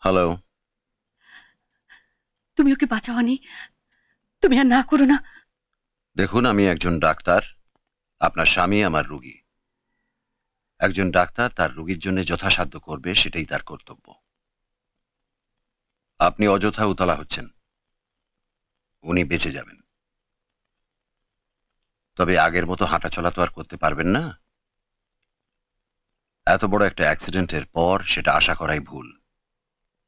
Hello. তুমি ওকে বাঁচাওনি, তুমি আর না করো না। দেখুন, আমি একজন ডাক্তার, আপনার স্বামী আমার রোগী। একজন ডাক্তার তার রোগীর জন্য যথাসাধ্য করবে, সেটাই তার কর্তব্য। আপনি অযথা উতলা হচ্ছেন। উনি বেঁচে যাবেন, তবে আগের মতো হাঁটাচলা তো আর করতে পারবেন না। এত বড় একটা অ্যাক্সিডেন্টের পর সেটা আশা করাই ভুল।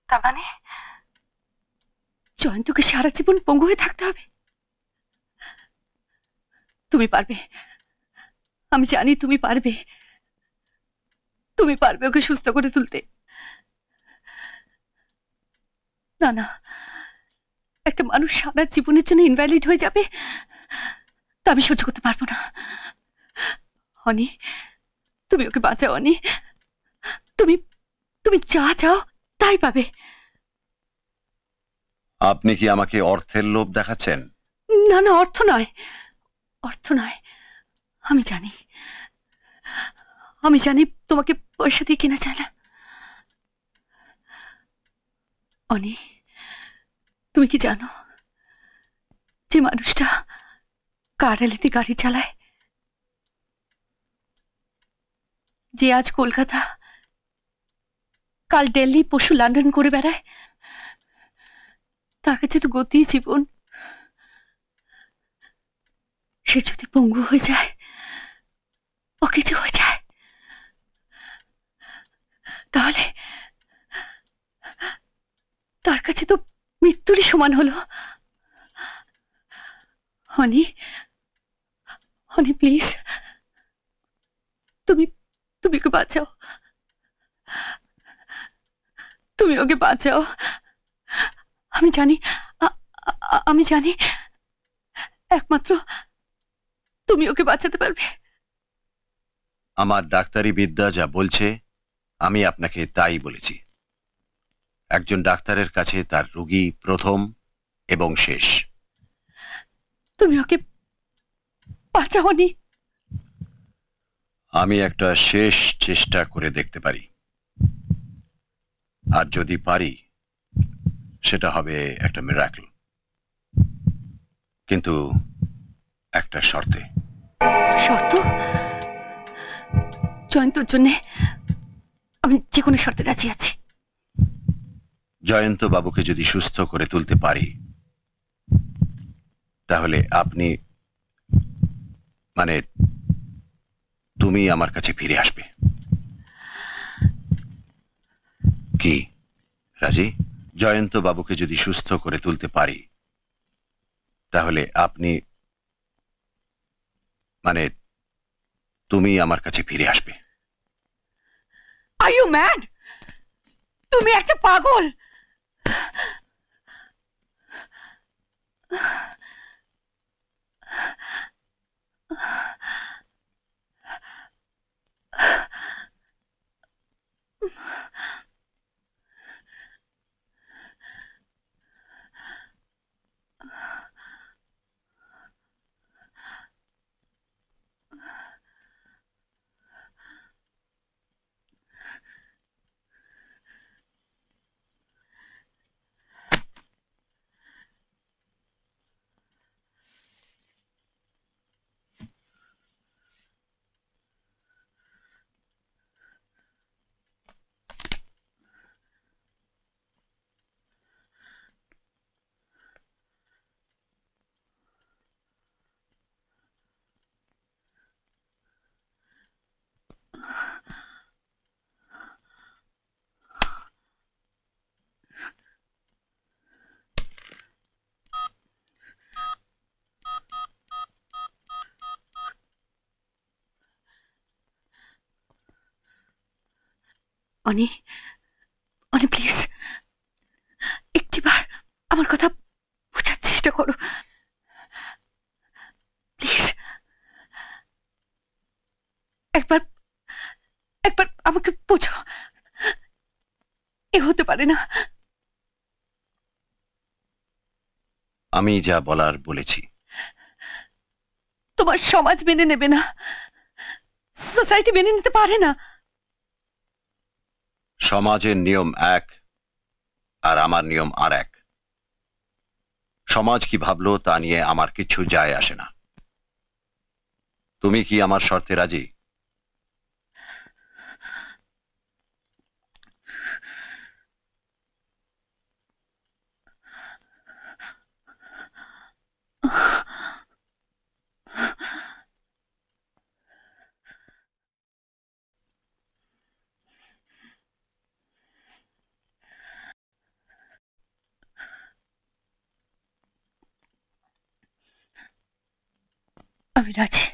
তার মানে জয়ন্তকে সারা জীবন পঙ্গু হয়ে থাকতে হবে? তুমি পারবে, আমি জানি তুমি পারবে। তুমি পারবে ওকে সুস্থ করে তুলতে। না না, একটা মানুষ সারা জীবনের জন্য ইনভ্যালিড হয়ে যাবে, তা আমি সহ্য করতে পারবো না। অনি, তুমি ওকে বাঁচাও। অনি, তুমি তুমি যা চাও তাই পাবে। আপনি কি আমাকে অর্থের লোভ দেখাচ্ছেন? না না, অর্থ নয়, অর্থ নয়। আমি জানি, আমি জানি তোমাকে পয়সা দিয়ে কেনা যায় না। অনি, তুমি কি জানো যে মানুষটা কারালিতে গাড়ি চালায়, যে আজ কলকাতা, কাল দিল্লি, পরশু লন্ডন করে বেড়ায়, তার কাছে তো গতি জীবন। সে যদি পঙ্গু হয়ে যায়, অকেজো হয়ে যায়, তাহলে তার কাছে তো মৃত্যুরই সমান হলো। হনি, হনি প্লিজ, তুমি তুমি ওকে বাঁচাও, তুমি ওকে বাঁচাও। আমি জানি, আমি জানি একমাত্র তুমি ওকে বাঁচাতে পারবে। আমার ডাক্তারি বিদ্যা যা বলছে আমি আপনাকে তাই বলেছি। একজন ডাক্তারের কাছে তার রোগী প্রথম এবং শেষ। তুমি ওকে বাঁচাওনি। আমি একটা শেষ চেষ্টা করে দেখতে পারি, আর যদি পারি সেটা হবে একটা মিরাকল, কিন্তু একটা শর্তে। শর্ত? জয়ন্তর জন্য আমি যে কোনো শর্তে রাজি আছি। জয়ন্ত বাবুকে যদি সুস্থ করে তুলতে পারি, তাহলে আপনি, মানে তুমি আমার কাছে ফিরে আসবে। কি রাজি? জয়ন্ত বাবুকে যদি সুস্থ করে তুলতে পারি, তাহলে আপনি, মানে তুমি আমার কাছে ফিরে আসবে। Are you mad? তুমি একটা পাগল। অনি, অনি প্লিজ, একটিবার আমার কথা বোঝার চেষ্টা করো প্লিজ। একবার একবার আমাকে বোঝো। এ হতে পারে না। আমি যা বলার বলেছি। তোমার সমাজ মেনে নেবে না, সোসাইটি মেনে নিতে পারে না। সমাজের নিয়ম এক, আর আমার নিয়ম আর এক। সমাজ কি ভাবলো তা নিয়ে আমার কিছু যায় আসে না। তুমি কি আমার শর্তে রাজি? আমি রাজি।